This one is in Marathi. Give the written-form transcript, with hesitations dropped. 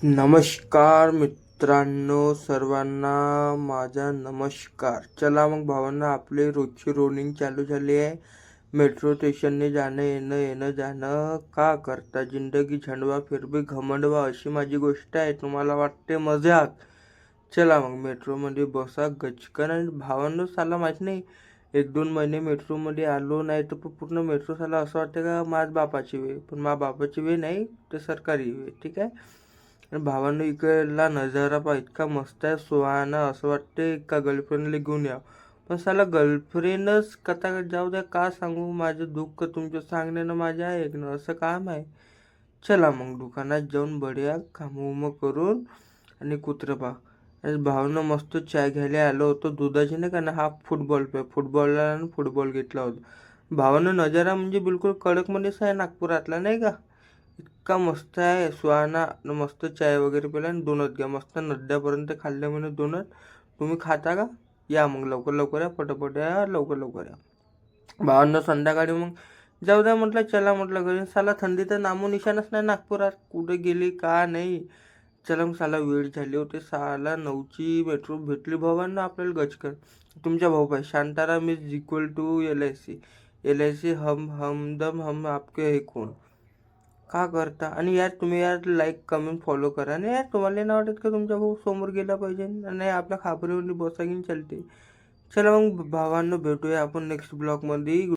नमस्कार मित्रांनो, सर्वांना माझा नमस्कार. चला मग भावांना, आपले रोजची रोलिंग चालू झाली आहे. मेट्रो स्टेशनने जाणं येणं येणं जाणं का करता, जिंदगी झंडवा फिर भी घमंडवा, अशी माझी गोष्ट आहे. तुम्हाला वाटते मजाक? चला मग मेट्रोमध्ये बसा गचकन. आणि भावांनो, साला माहीत नाही, 1-2 महिने मेट्रोमध्ये आलो नाही तर पूर्ण मेट्रो साला असं वाटतं का माझ्या बापाची वे. पण माझ्या बापाची वे नाही, ते सरकारी वे. ठीक आहे. आणि भावांनो, इकडला नजारा पहा, इतका मस्त आहे, सुहाना. असं वाटते का गर्लफ्रेंडला घेऊन या. पण साला गर्लफ्रेंडच कथा जाऊ द्या, का सांगू माझं दुःख तुमच्या सांगण्यानं माझ्या ऐकणं, असं काम आहे. चला मग दुकानात जाऊन बढिया कामं करून आणि कुत्रं पहा. आणि भावनं मस्त चाय घ्यायला आलो होतो, दुधाची नाही का ना, हा फुटबॉल घेतला होता. भावानं नजारा म्हणजे बिलकुल कडकमध्येच आहे नागपुरातला, नाही का. इतका मस्त आहे, सुहाना. मस्त चाय वगैरे पिला आणि दोनच घ्या, मस्त नद्यापर्यंत खाल्ले म्हणे दोनच. तुम्ही खाता का? या मग लवकर लवकर या, पटापट या, लवकर लवकर या. भावांना संध्याकाळी मग जाऊ द्या म्हटलं, चला म्हटलं घरी. साला थंडी तर नामोनिशाणच नाही नागपुरात, कुठे गेली का नाही. चला मग, साला वेळ झाली होती, 6:09ची मेट्रो भेटली भावांना आपल्याला गचकर. तुमच्या भाऊ पाय, Shantaram is equal to LIC. LIC हमदम हम आपके हे कोण. का करता. आणि यार तुम्ही यार लाईक कमेंट फॉलो करा. आणि यार तुम्हाला नाही वाटत का तुमचा भाऊ समोर गेला पाहिजे, आणि आपल्या खापरीवर बसा घेऊन चालते. चला मग भावांनो, भेटूया आपण नेक्स्ट ब्लॉगमध्ये.